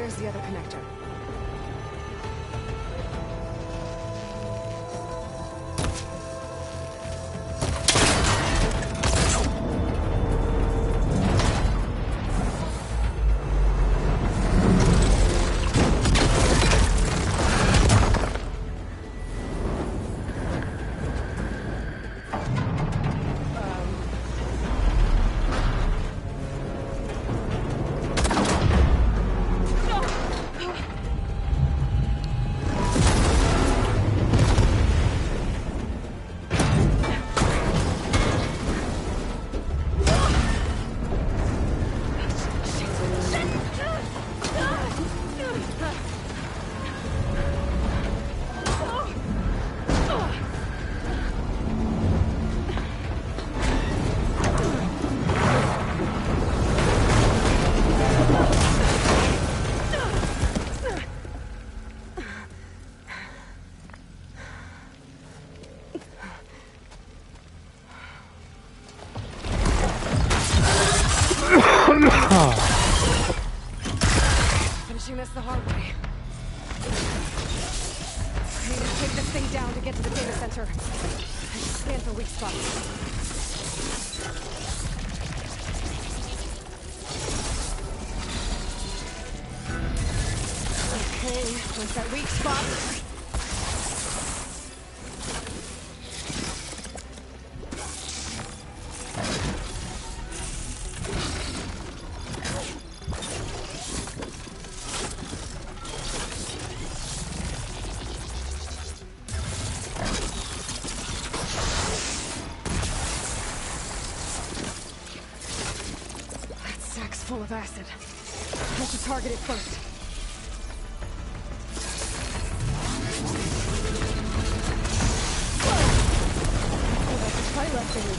Where's the other connector? Finishing this the hard way. I need to take this thing down to get to the data center. I should scan for weak spots. Okay, where's that weak spot? Full of acid. I should target it first. Oh, that's a fight left in me.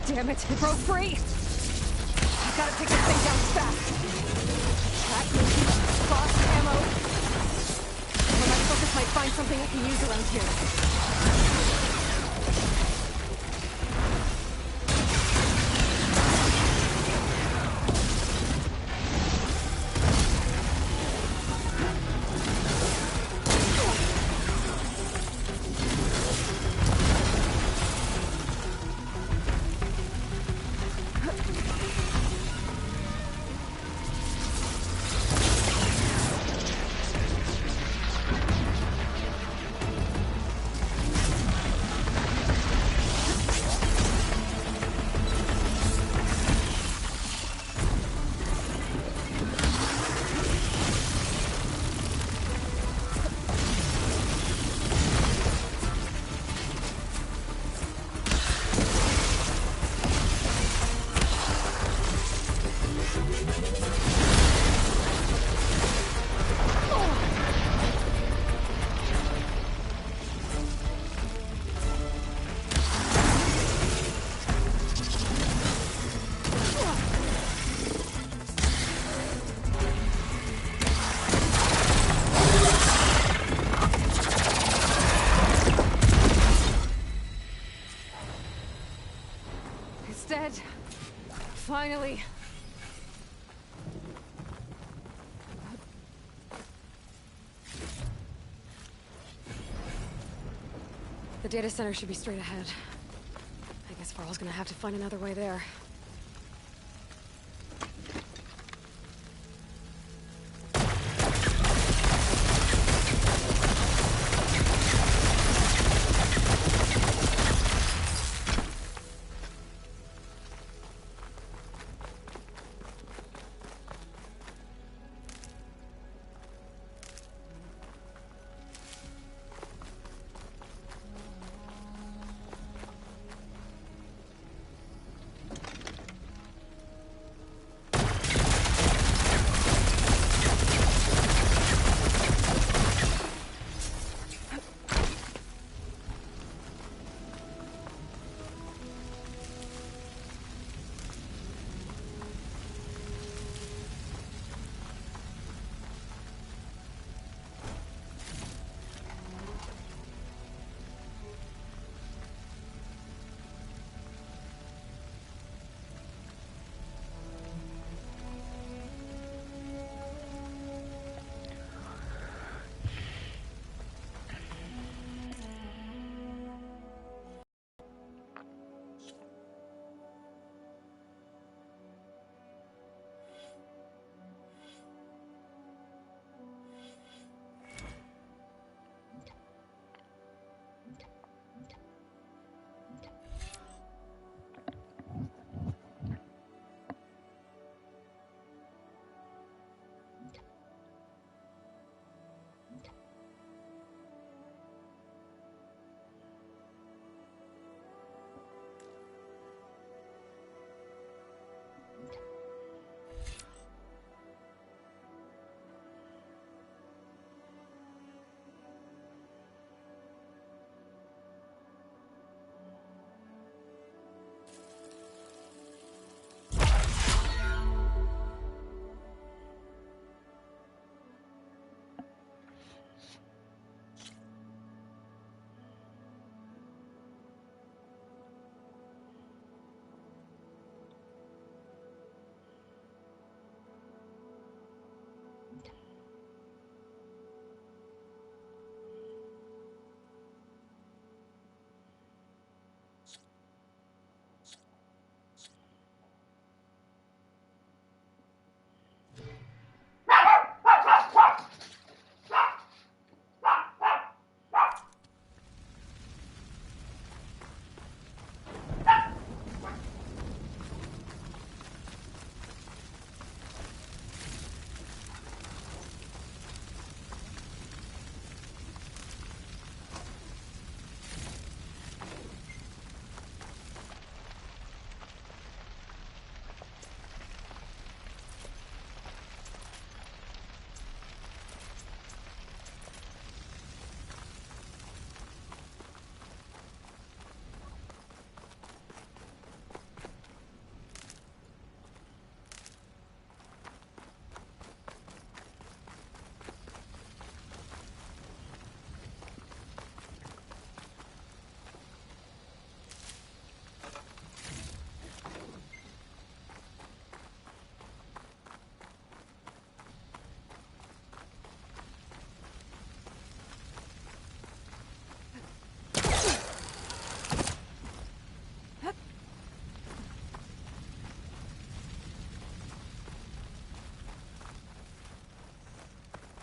Damn it, it broke free! I gotta take this thing down fast. Track mission, boss ammo. When my focus might find something we can use around here. Finally. The data center should be straight ahead. I guess Farrell's gonna have to find another way there.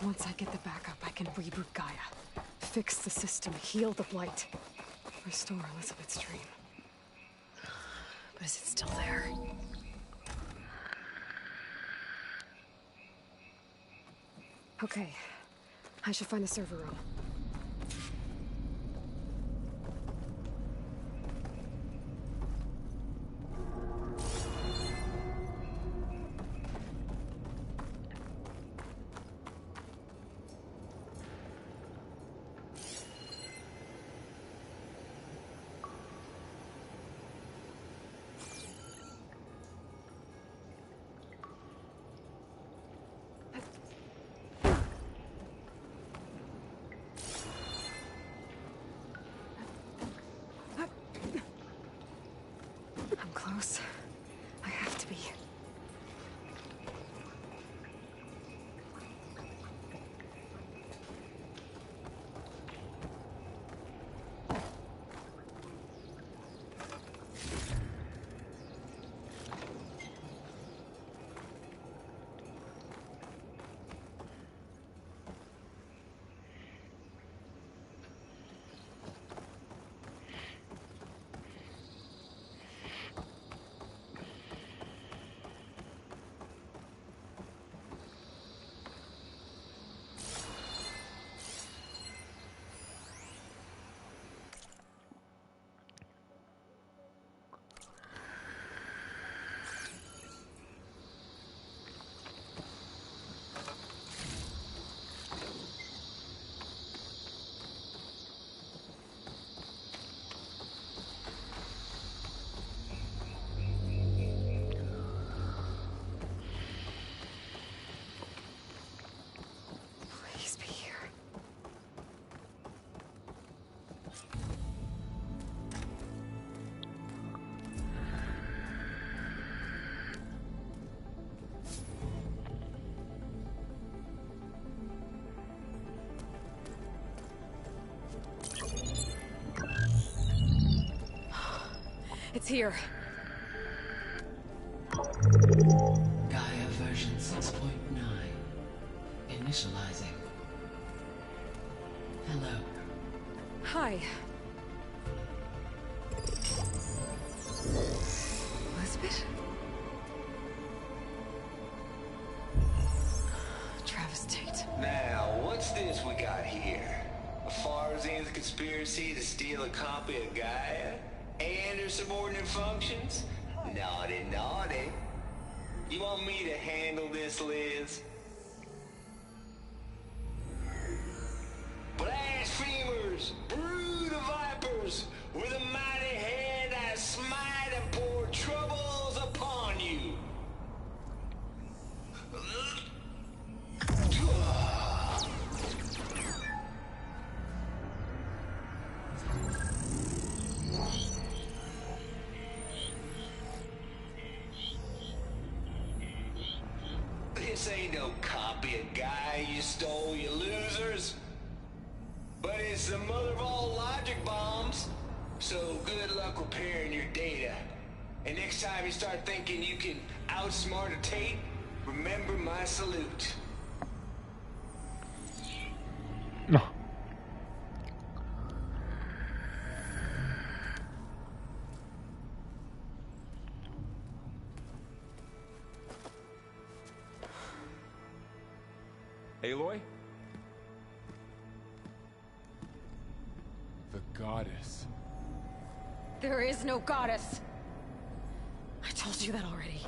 Once I get the backup, I can reboot Gaia. Fix the system, heal the blight. Restore Elizabeth's dream. But is it still there? Okay. I should find the server room. I'm close. I have to be. It's here. Gaia version 6.9. Initializing. Hello. Hi. Elizabeth? Travis Tate. Now, what's this we got here? A Farzian's conspiracy to steal a copy of Gaia? And her subordinate functions? Naughty, naughty. You want me to handle this, Liz? Blasphemers! Brood of vipers! With a mighty hand I smite and pour troubles upon you! This ain't no copy of Gaia you stole, you losers. But it's the mother of all logic bombs. So good luck repairing your data. And next time you start thinking you can outsmart a Tate, remember my salute. No. Aloy? The goddess. There is no goddess. I told you that already.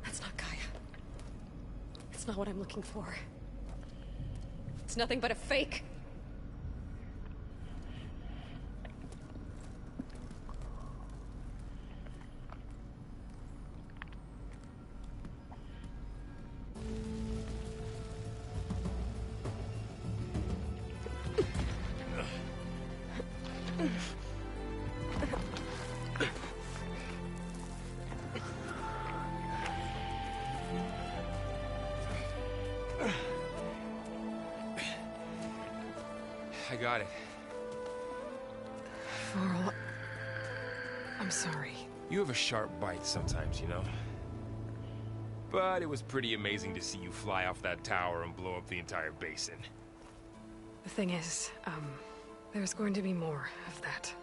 That's not Gaia. It's not what I'm looking for. It's nothing but a fake. I got it. Varl, I'm sorry. You have a sharp bite sometimes, you know? But it was pretty amazing to see you fly off that tower and blow up the entire basin. The thing is, there's going to be more of that.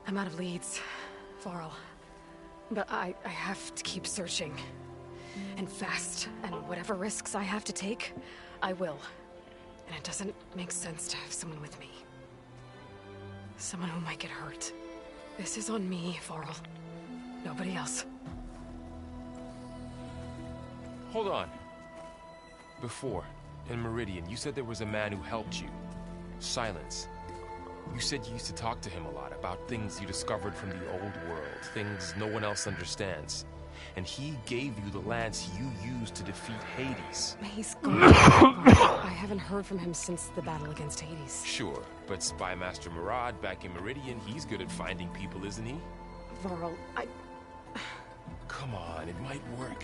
I'm out of leads, Varl. But I have to keep searching. And fast. And whatever risks I have to take, I will. And it doesn't make sense to have someone with me. Someone who might get hurt. This is on me, Varl. Nobody else. Hold on. Before, in Meridian, you said there was a man who helped you. Silence. You said you used to talk to him a lot about things you discovered from the old world, things no one else understands. And he gave you the lance you used to defeat Hades. He's gone. I haven't heard from him since the battle against Hades. Sure, but Spy Master Murad back in Meridian, he's good at finding people, isn't he? Varl, Come on, it might work.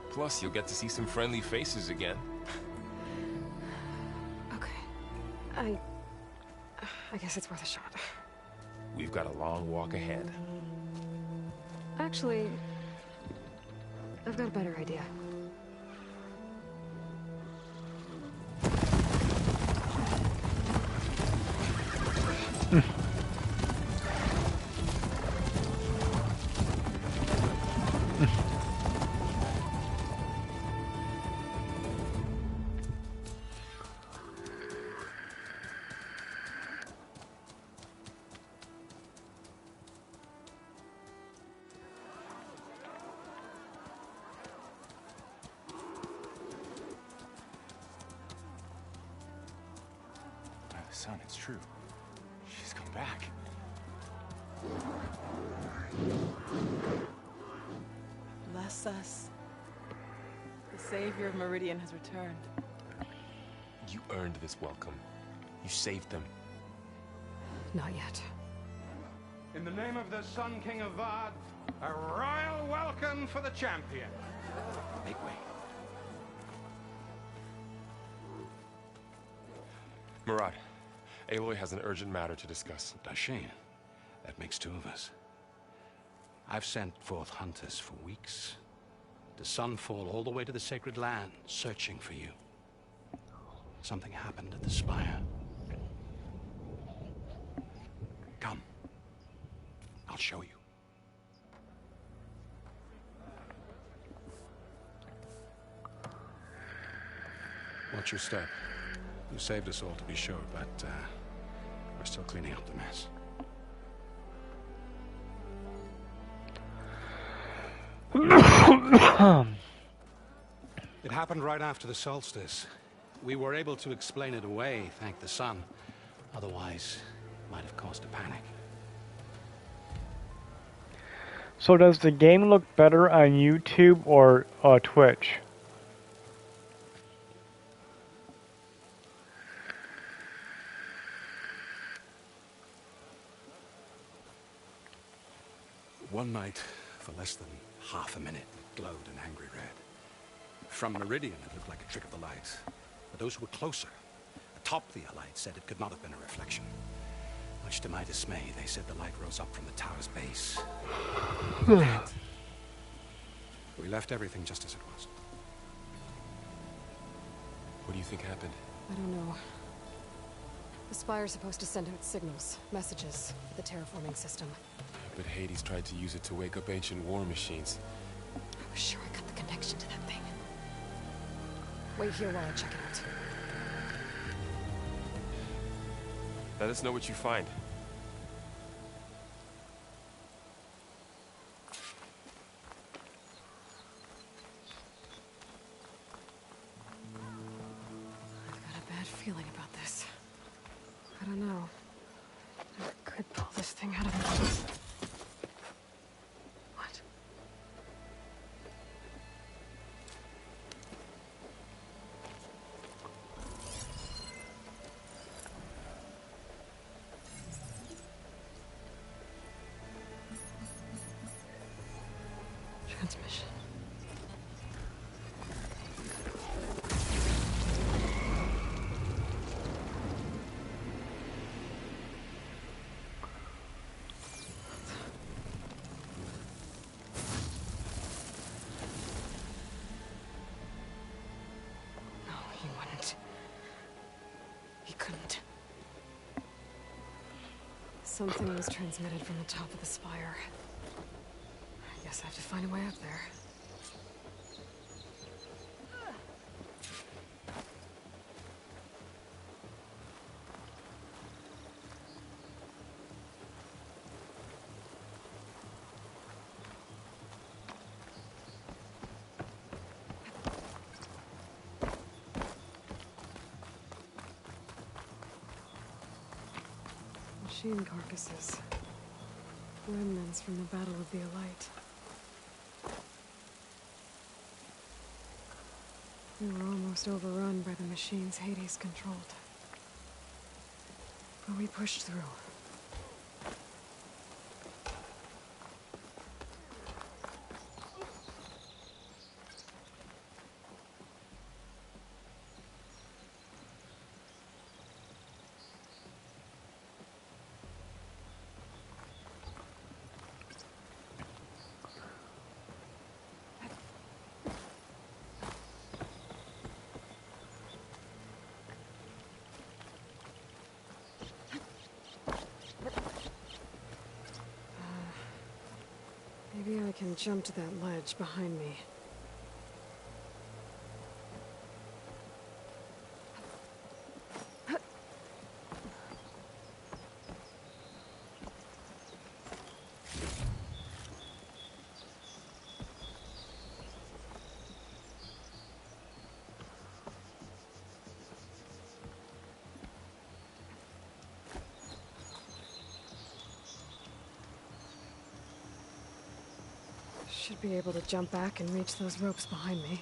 Plus, you'll get to see some friendly faces again. Okay. I guess it's worth a shot. We've got a long walk ahead. Actually, I've got a better idea. Son, it's true. She's come back. Bless us. The savior of Meridian has returned. You earned this welcome. You saved them. Not yet. In the name of the Sun King of Vard, a royal welcome for the champion. Make way. Murad, Aloy has an urgent matter to discuss. Does she? That makes two of us. I've sent forth hunters for weeks. The Sunfall all the way to the Sacred Land, searching for you. Something happened at the Spire. Come. I'll show you. Watch your step. You saved us all, to be sure, but we're still cleaning up the mess. It happened right after the solstice. We were able to explain it away, thank the sun. Otherwise, it might have caused a panic. So does the game look better on YouTube or Twitch? One night, for less than half a minute, it glowed an angry red. From Meridian, it looked like a trick of the light. But those who were closer, atop the light, said it could not have been a reflection. Much to my dismay, they said the light rose up from the tower's base. We left everything just as it was. What do you think happened? I don't know. The Spire's supposed to send out signals, messages, for the terraforming system. But Hades tried to use it to wake up ancient war machines. I was sure I got the connection to that thing. Wait here while I check it out. Let us know what you find. I've got a bad feeling about this. I don't know. I could pull this thing out of me. What? Transmission. No, he wouldn't. He couldn't. Something was transmitted from the top of the spire. I guess I have to find a way up there. Machine carcasses. Remnants from the Battle of the Elite. We were almost overrun by the machines Hades controlled. But we pushed through. Maybe I can jump to that ledge behind me. Should be able to jump back and reach those ropes behind me.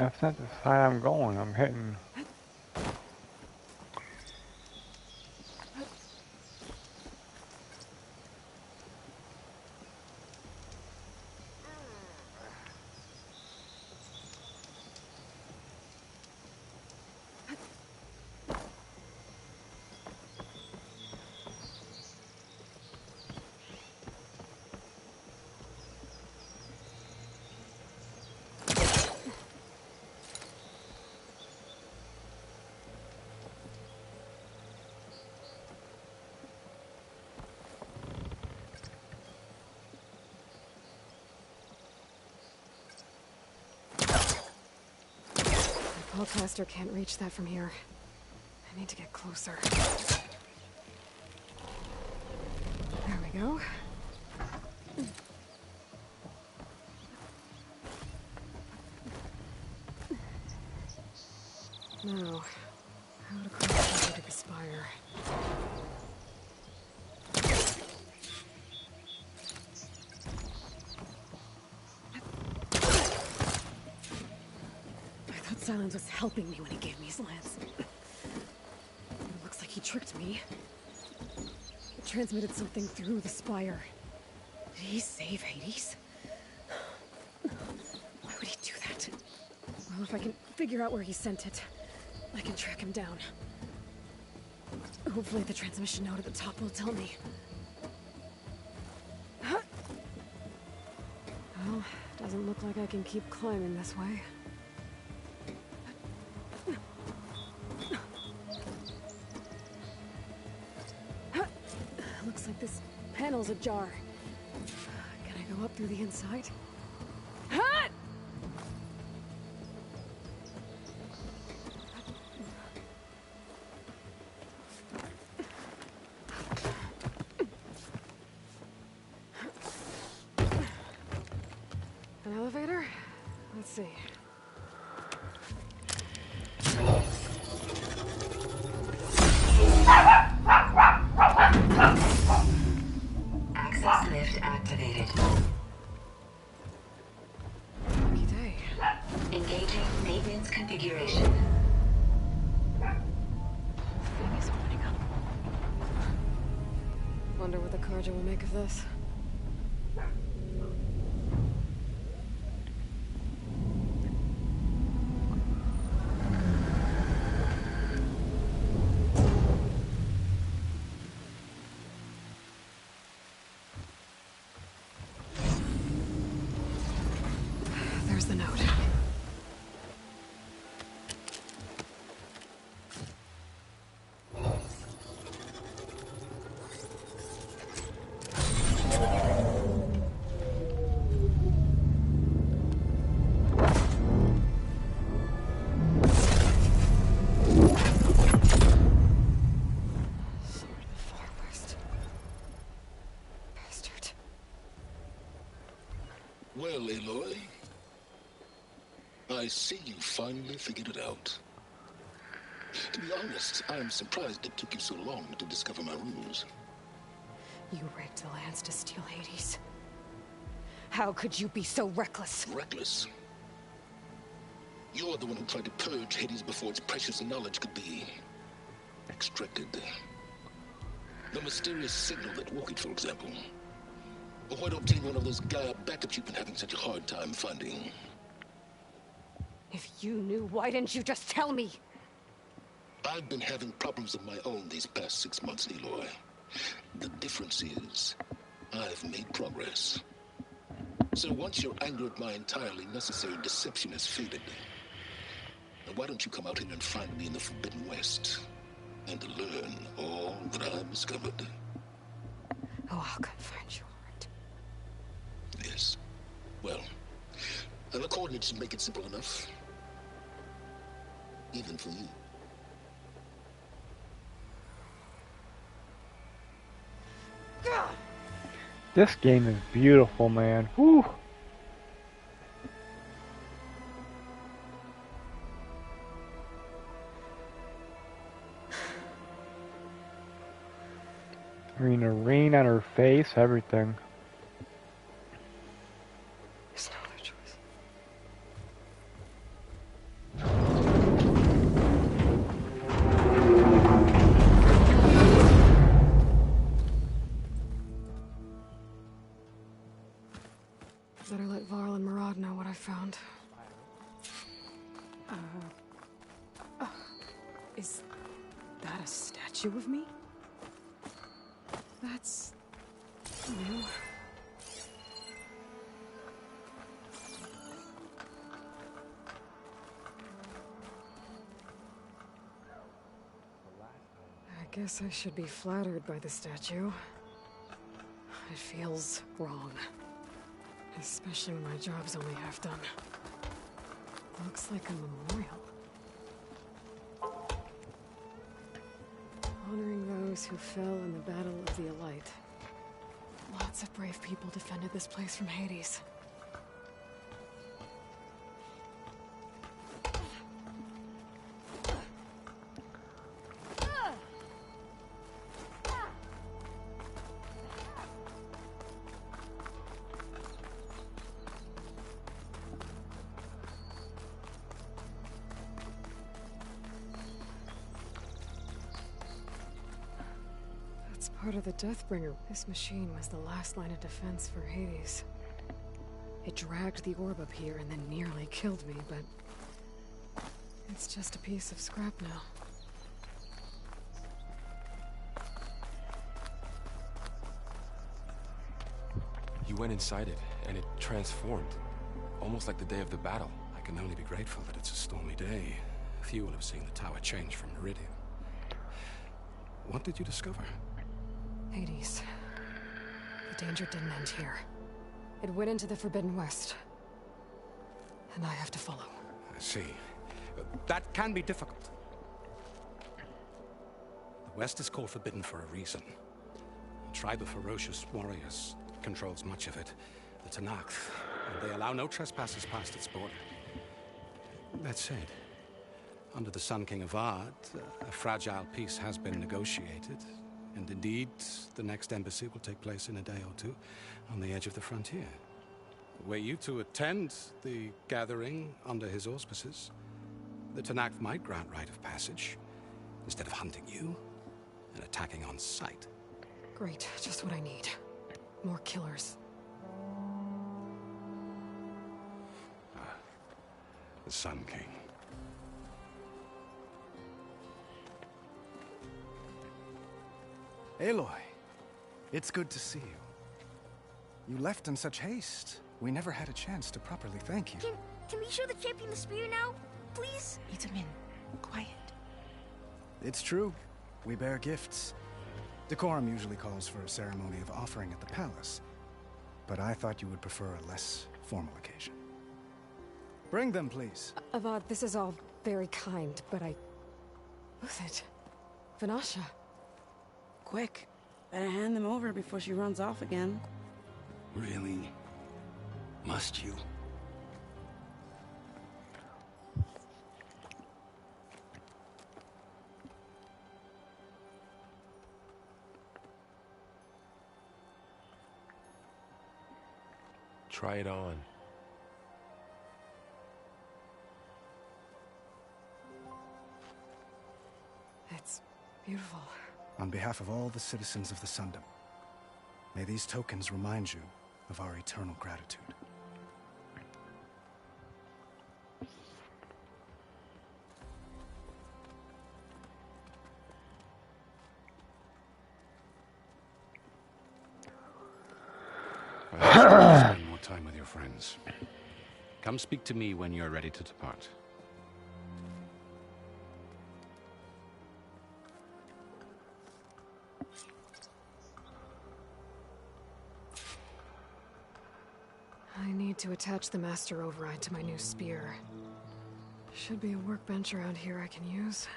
That's not the side I'm going. I'm hitting. The Pulcaster can't reach that from here. I need to get closer. There we go. Now, how to cross over to the spire. I thought Silence was helping me when he gave me his lance. It looks like he tricked me. It transmitted something through the spire. Did he save Hades? Why would he do that? Well, if I can figure out where he sent it, I can track him down. Hopefully the transmission node at the top will tell me. Well, doesn't look like I can keep climbing this way. Looks like this panel's ajar. Can I go up through the inside? An elevator? Let's see. Access lift activated. Lucky day. Engaging maintenance configuration. Thing is opening up. Wonder what the Carja will make of this. There's the note. Sword of the Far West. Bastard. Well, Aloy, I see you finally figured it out. To be honest, I'm surprised it took you so long to discover my ruse. You rigged the lance to steal Hades. How could you be so reckless? Reckless. You're the one who tried to purge Hades before its precious knowledge could be extracted. The mysterious signal that woke it, for example. Or why don't any one of those Gaia backups you've been having such a hard time finding? If you knew, why didn't you just tell me? I've been having problems of my own these past 6 months, Aloy. The difference is, I've made progress. So once your anger at my entirely necessary deception has faded, then why don't you come out here and find me in the Forbidden West, and learn all that I've discovered? Oh, I'll come find you, alright? Yes. Well, and the coordinates make it simple enough. Even for you. This game is beautiful, man. Whew. I mean, the rain on her face, everything. There's no other choice. that a statue of me? That's new. I guess I should be flattered by the statue. It feels wrong. Especially when my job's only half done. Looks like a memorial. Honoring those who fell in the Battle of the Elite. Lots of brave people defended this place from Hades. It's part of the Deathbringer. This machine was the last line of defense for Hades. It dragged the orb up here and then nearly killed me, but it's just a piece of scrap now. You went inside it, and it transformed. Almost like the day of the battle. I can only be grateful that it's a stormy day. Few will have seen the tower change from Meridian. What did you discover? Hades. The danger didn't end here. It went into the Forbidden West. And I have to follow. I see. That can be difficult. The West is called Forbidden for a reason. A tribe of ferocious warriors controls much of it. The Tanakh. And they allow no trespassers past its border. That said, under the Sun King of Ard, a fragile peace has been negotiated. And indeed, the next embassy will take place in a day or two on the edge of the frontier. Were you to attend the gathering under his auspices, the Tanakh might grant right of passage instead of hunting you and attacking on sight. Great, just what I need. More killers. The Sun King. Aloy, it's good to see you. You left in such haste. We never had a chance to properly thank you. Can we show the champion the spear now? Please? Itamin, quiet. It's true. We bear gifts. Decorum usually calls for a ceremony of offering at the palace. But I thought you would prefer a less formal occasion. Bring them, please. Avad, this is all very kind, but I... Who's it? Vanasha. Quick, better hand them over before she runs off again. Really? Must you? Try it on. It's beautiful. On behalf of all the citizens of the Sundom, may these tokens remind you of our eternal gratitude. Spend more time with your friends. Come speak to me when you're ready to depart. I need to attach the Master Override to my new spear. Should be a workbench around here I can use.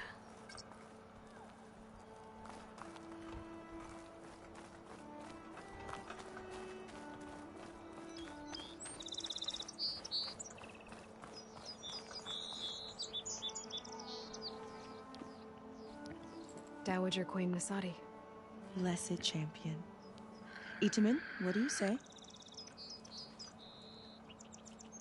Dowager Queen Nasadi. Blessed champion. Itamin, what do you say?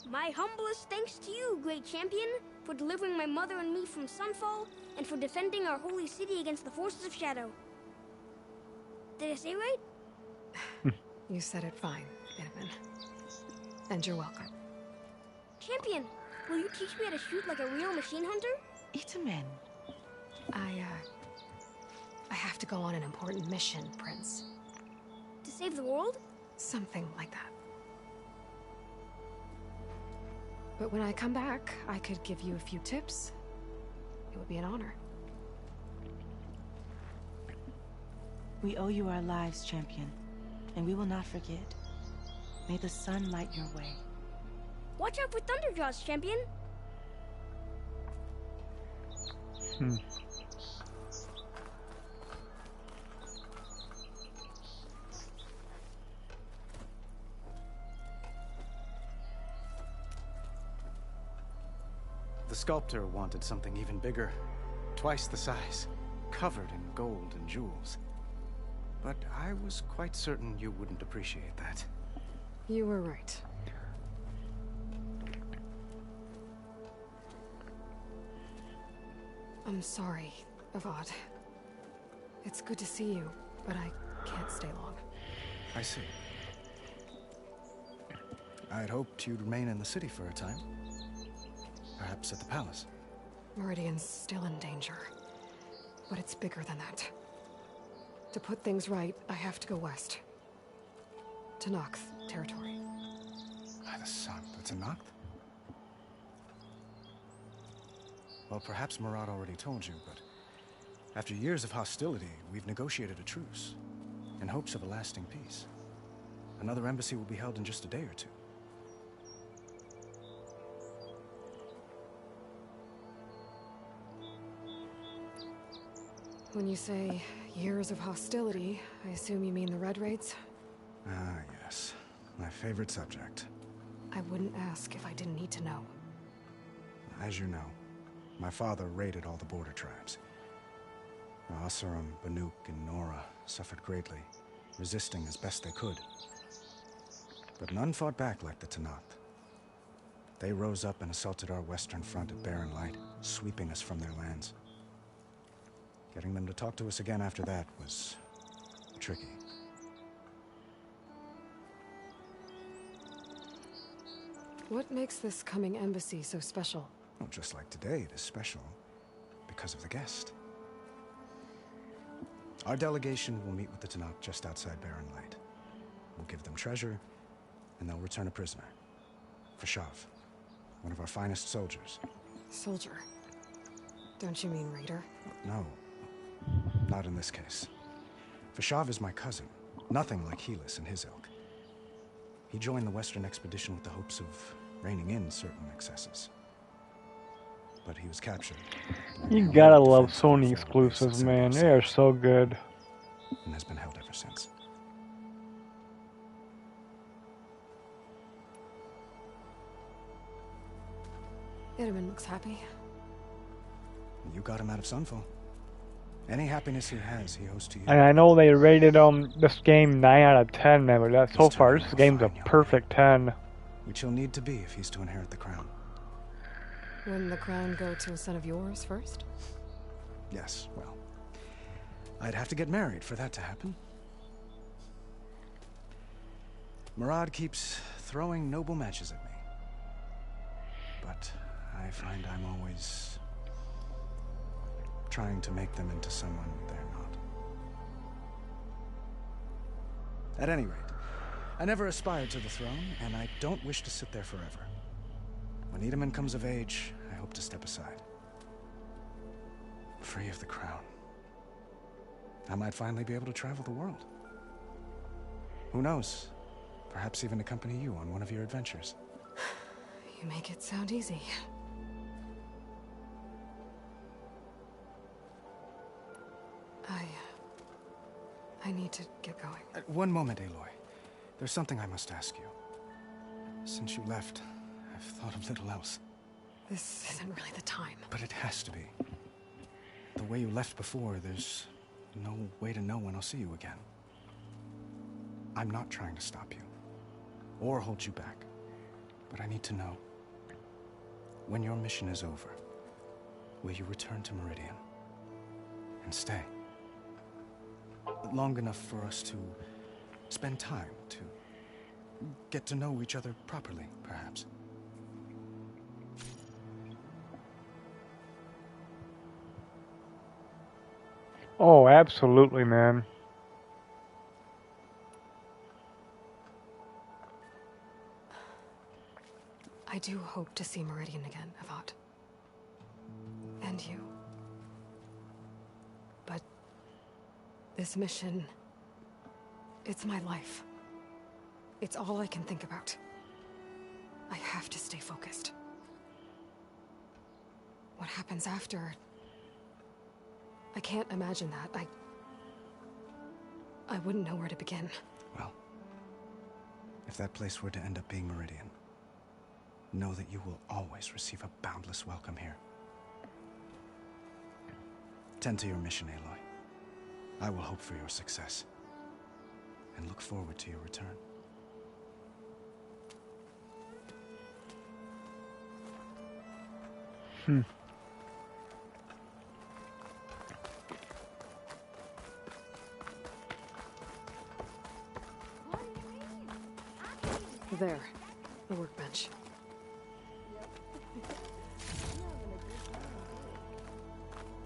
My humblest thanks to you, great champion, for delivering my mother and me from Sunfall, and for defending our holy city against the forces of Shadow. Did I say right? You said it fine, Itamin. And you're welcome. Champion, will you teach me how to shoot like a real machine hunter? Itamin. I have to go on an important mission, Prince. To save the world? Something like that. But when I come back, I could give you a few tips. It would be an honor. We owe you our lives, champion, and we will not forget. May the sun light your way. Watch out for Thunderjaws, champion. The sculptor wanted something even bigger, twice the size, covered in gold and jewels. But I was quite certain you wouldn't appreciate that. You were right. I'm sorry, Avad. It's good to see you, but I can't stay long. I see. I'd hoped you'd remain in the city for a time. Perhaps at the palace. Meridian's still in danger. But it's bigger than that. To put things right, I have to go west. To Noct territory. By the sun, that's a Noct? Well, perhaps Murad already told you, but after years of hostility, we've negotiated a truce, in hopes of a lasting peace. Another embassy will be held in just a day or two. When you say years of hostility, I assume you mean the Red Raids? Ah, yes. My favorite subject. I wouldn't ask if I didn't need to know. As you know, my father raided all the border tribes. Asurum, Banuk, and Nora suffered greatly, resisting as best they could. But none fought back like the Tenakth. They rose up and assaulted our western front at Barren Light, sweeping us from their lands. Getting them to talk to us again after that was tricky. What makes this coming embassy so special? Well, just like today, it is special because of the guest. Our delegation will meet with the Tenakth just outside Barren Light. We'll give them treasure, and they'll return a prisoner. Fashav, one of our finest soldiers. Soldier? Don't you mean raider? No. Not in this case. Fashav is my cousin, nothing like Helis and his ilk. He joined the Western expedition with the hopes of reining in certain excesses. But he was captured. You gotta love Sony exclusives, man. They are so good. And has been held ever since. Itaman looks happy. You got him out of Sunfall. Any happiness he has, he owes to you. And I know they rated this game 9 out of 10, man, but that's so far this game's a perfect 10. Which he'll need to be if he's to inherit the crown. Wouldn't the crown go to a son of yours first? Yes, well, I'd have to get married for that to happen. Murad keeps throwing noble matches at me. But I find I'm always trying to make them into someone they're not. At any rate, I never aspired to the throne, and I don't wish to sit there forever. When Itaman comes of age, I hope to step aside. Free of the crown. I might finally be able to travel the world. Who knows? Perhaps even accompany you on one of your adventures. You make it sound easy. I need to get going. One moment, Aloy. There's something I must ask you. Since you left, I've thought of little else. This isn't really the time. But it has to be. The way you left before, there's no way to know when I'll see you again. I'm not trying to stop you, or hold you back. But I need to know, when your mission is over, will you return to Meridian? And stay? Long enough for us to spend time, to get to know each other properly, perhaps. Oh, absolutely, man. I do hope to see Meridian again, Avad. And you. But this mission, it's my life. It's all I can think about. I have to stay focused. What happens after? I can't imagine that. I wouldn't know where to begin. Well, if that place were to end up being Meridian, know that you will always receive a boundless welcome here. Tend to your mission, Aloy. I will hope for your success, and look forward to your return. There, the workbench.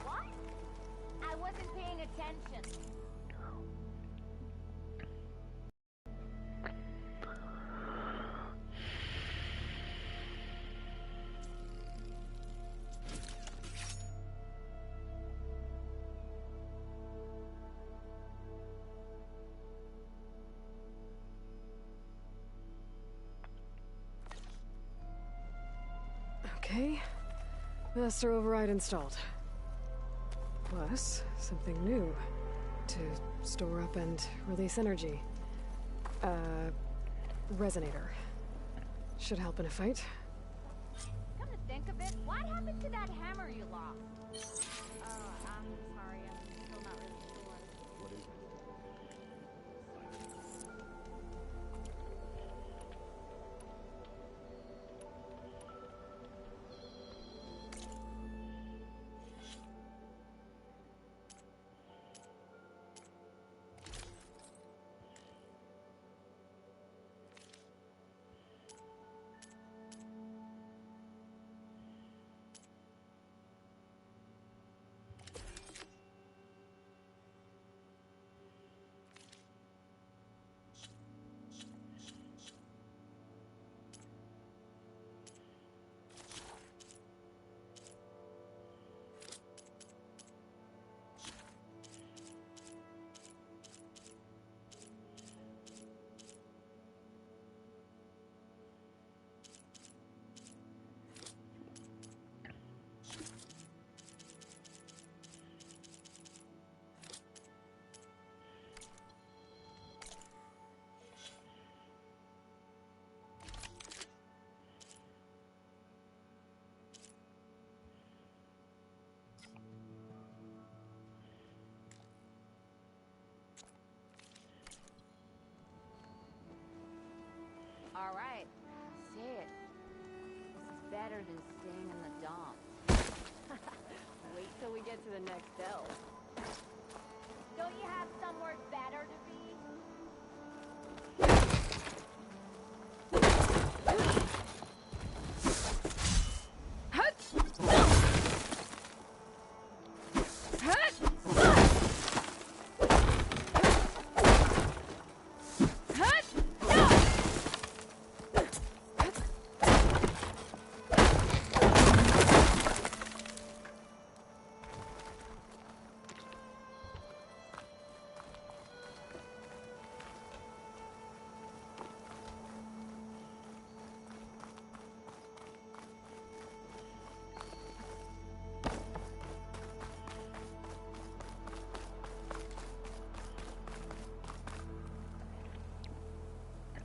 What? I wasn't paying attention. Okay, master override installed. Plus, something new to store up and release energy. Resonator. Should help in a fight. Come to think of it, what happened to that hammer you lost? I'm sorry, I'm still not really sure. What is it? All right, say it. This is better than staying in the dump. Wait till we get to the next cell. Don't you have somewhere better to be?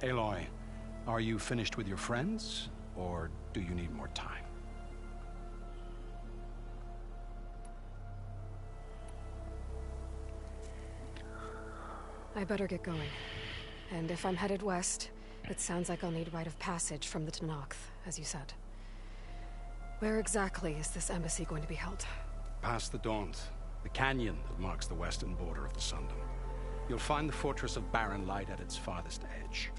Aloy, are you finished with your friends, or do you need more time? I better get going. And if I'm headed west, it sounds like I'll need rite of passage from the Tenakth, as you said. Where exactly is this embassy going to be held? Past the Daunt, the canyon that marks the western border of the Sundom. You'll find the fortress of Barren Light at its farthest edge.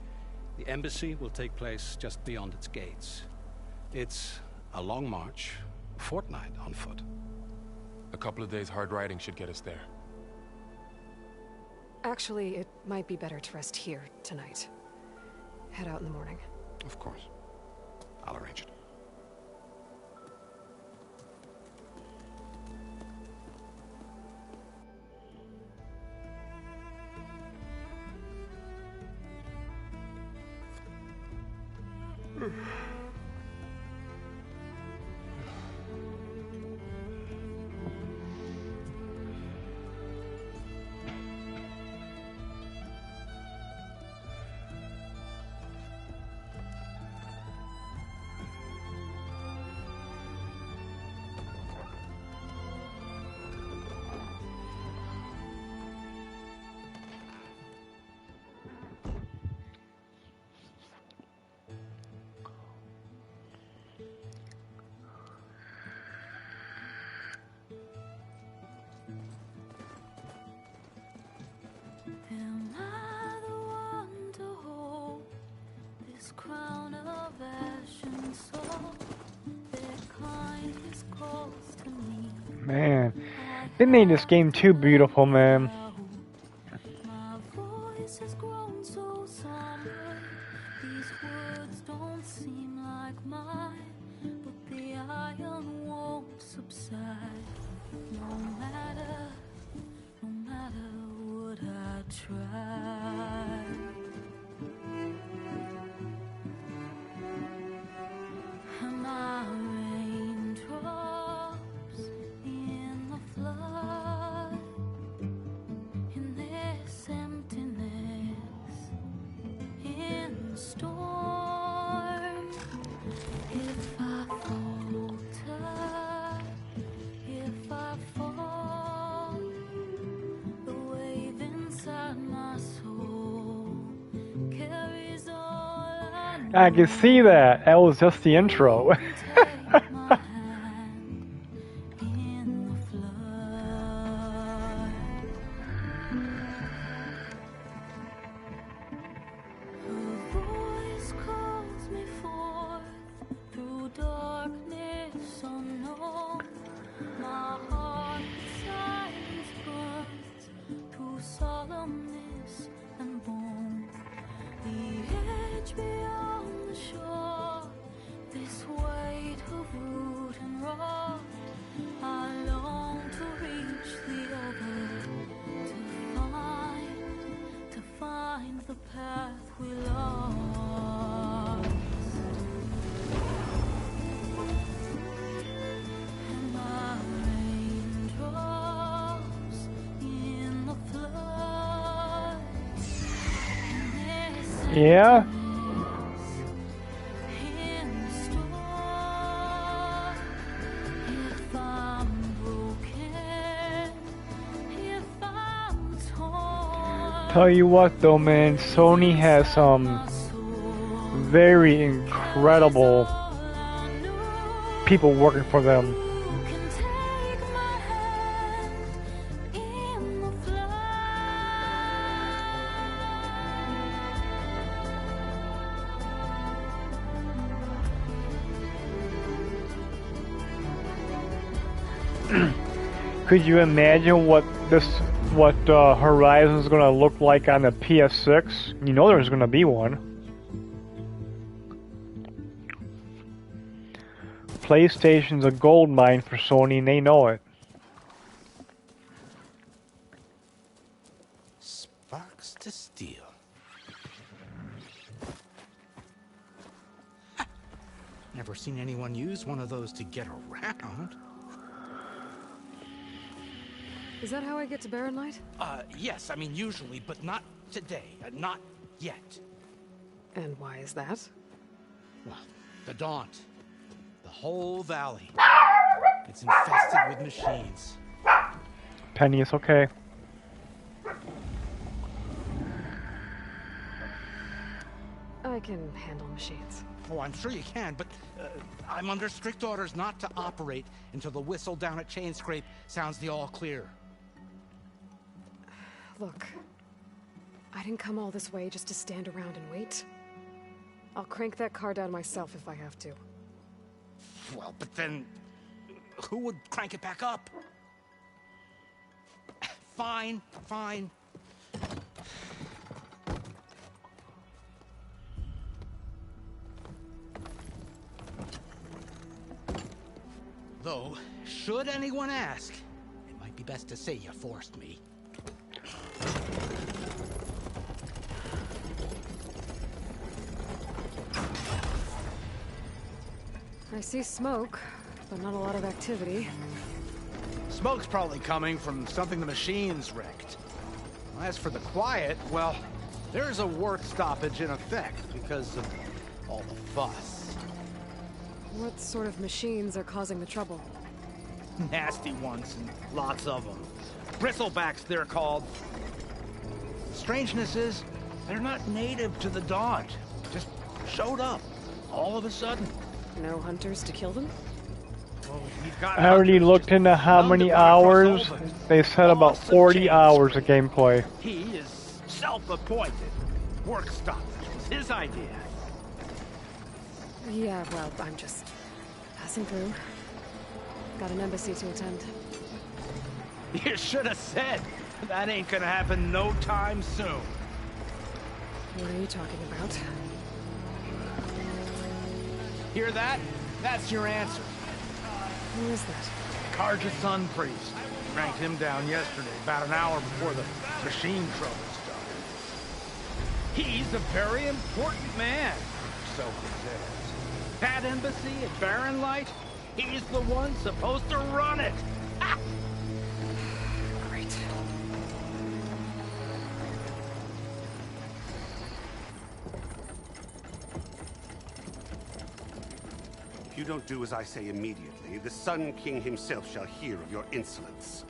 The embassy will take place just beyond its gates. It's a long march, a fortnight on foot. A couple of days hard riding should get us there. Actually, it might be better to rest here tonight. Head out in the morning. Of course. I'll arrange it. Am I the one to hold this crown of ash and soul? Their kindness calls to me. Man, they made this game too beautiful, man. My voice has grown so somber. These words don't seem like mine, but the iron won't subside. No matter what I try. Am I raindrops in the flood? In this emptiness, in the storm. If I falter, if I fall, the wave inside my soul carries all I know. I can see that. That was just the intro. Take my hand in the flood. Her voice calls me forth through darkness unknown. My heart in silence burns through solemnness and bone. The edge beyond the shore, this weight of root and raw. I long to reach the other, to find the path we lost. And my raindrops in the flood. Yeah? In the storm. If I'm broken, if I'm torn. Tell you what though, man, Sony has some very incredible people working for them. Could you imagine what Horizon's gonna look like on the PS6? You know there's gonna be one. PlayStation's a gold mine for Sony and they know it. Sparks to steel. Never seen anyone use one of those to get around. Is that how I get to Barren Light? Yes, I mean usually, but not today. Not yet. And why is that? Well, the Daunt. The whole valley. It's infested with machines. Penny, it's okay. I can handle machines. Oh, I'm sure you can, but I'm under strict orders not to operate until the whistle down at Chain Scrape sounds the all clear. Look, I didn't come all this way just to stand around and wait. I'll crank that car down myself if I have to. Well, but then who would crank it back up? Fine, fine. So, should anyone ask, it might be best to say you forced me. I see smoke, but not a lot of activity. Smoke's probably coming from something the machines wrecked. As for the quiet, well, there's a work stoppage in effect because of all the fuss. What sort of machines are causing the trouble? Nasty ones, and lots of them. Bristlebacks, they're called. Strangeness is, they're not native to the Daunt. Just showed up, all of a sudden. No hunters to kill them? Well, we've got I already looked into how many hours. They said about 40 hours of gameplay. He is self-appointed. Work stoppage was his idea. Yeah, well, I'm just passing through. Got an embassy to attend. You should have said. That ain't gonna happen no time soon. What are you talking about? Hear that? That's your answer. Who is that? Karja's son priest. Ranked him down yesterday, about an hour before the machine trouble started. He's a very important man, so he says. That embassy at Barren Light, he's the one supposed to run it. Ah! Great. If you don't do as I say immediately, the Sun King himself shall hear of your insolence.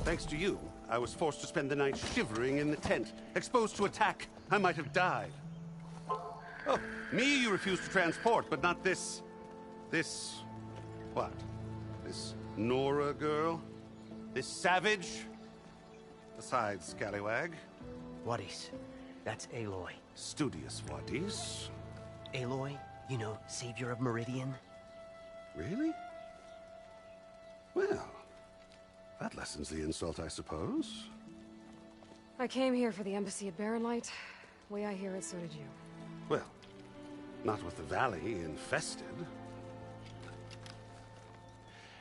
Thanks to you, I was forced to spend the night shivering in the tent. Exposed to attack, I might have died. Oh, me you refuse to transport, but not this... what? This Nora girl? This savage? Besides, scallywag. Wadis. That's Aloy. Studious Wadis. Aloy, you know, savior of Meridian. Really? Well, that lessens the insult, I suppose. I came here for the embassy at Barren Light. Way I hear it, so did you. Well, not with the valley infested.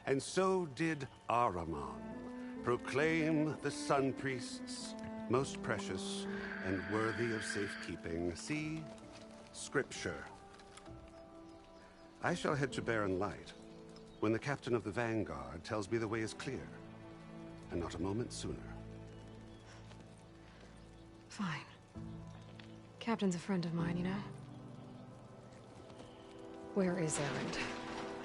And so did Ahriman, proclaim the Sun Priests most precious and worthy of safekeeping. See? Scripture. I shall head to Barren Light when the captain of the Vanguard tells me the way is clear, and not a moment sooner. Fine. Captain's a friend of mine, you know? Where is Erend?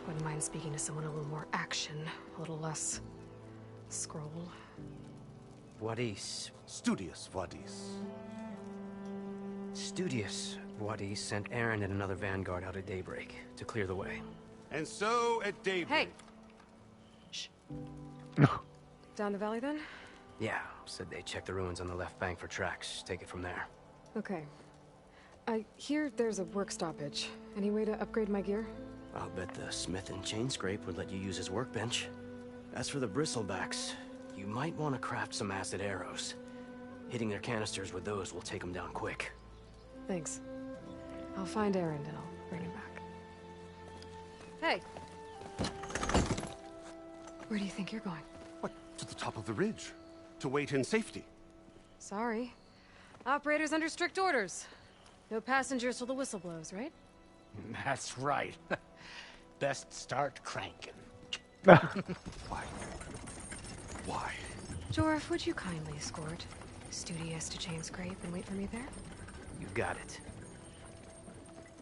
Wouldn't mind speaking to someone a little more action, a little less scroll. Wadis. Studious Wadis. Studious Wadis sent Erend and another Vanguard out at daybreak to clear the way. And so at daybreak... Hey! Shh. Down the valley, then? Yeah, said they checked the ruins on the left bank for tracks. Take it from there. Okay. I hear there's a work stoppage. Any way to upgrade my gear? I'll bet the smith and chain scrape would let you use his workbench. As for the bristlebacks, you might want to craft some acid arrows. Hitting their canisters with those will take them down quick. Thanks. I'll find Erend and I'll bring him back. Hey! Where do you think you're going? What? To the top of the ridge. To wait in safety. Sorry. Operator's under strict orders. No passengers till the whistle blows, right? That's right. Best start cranking. Why? Why? Jorf, would you kindly escort Studious to Chain Scrape and wait for me there? You got it.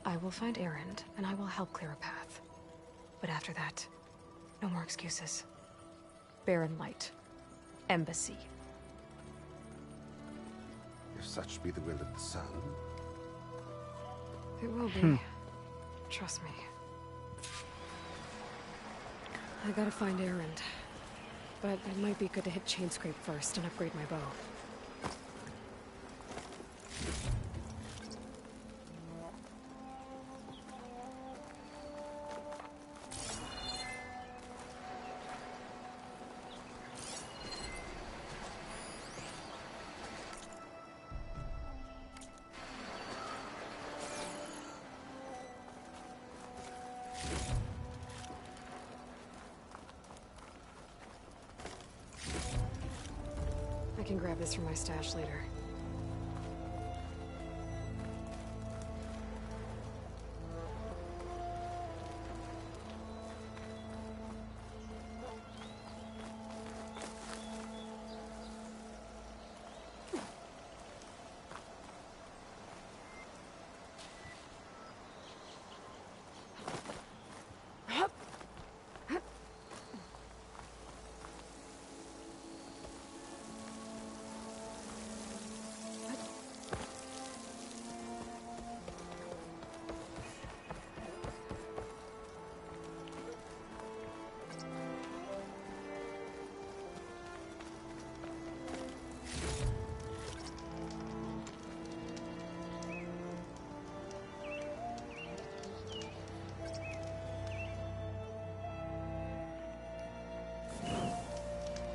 I will find Erend, and I will help clear a path. But after that, no more excuses. Barren Light. Embassy. If such be the will of the sun. It will be. Trust me. I gotta find Erend. But it might be good to hit Chain Scrape first and upgrade my bow. can grab this from my stash later.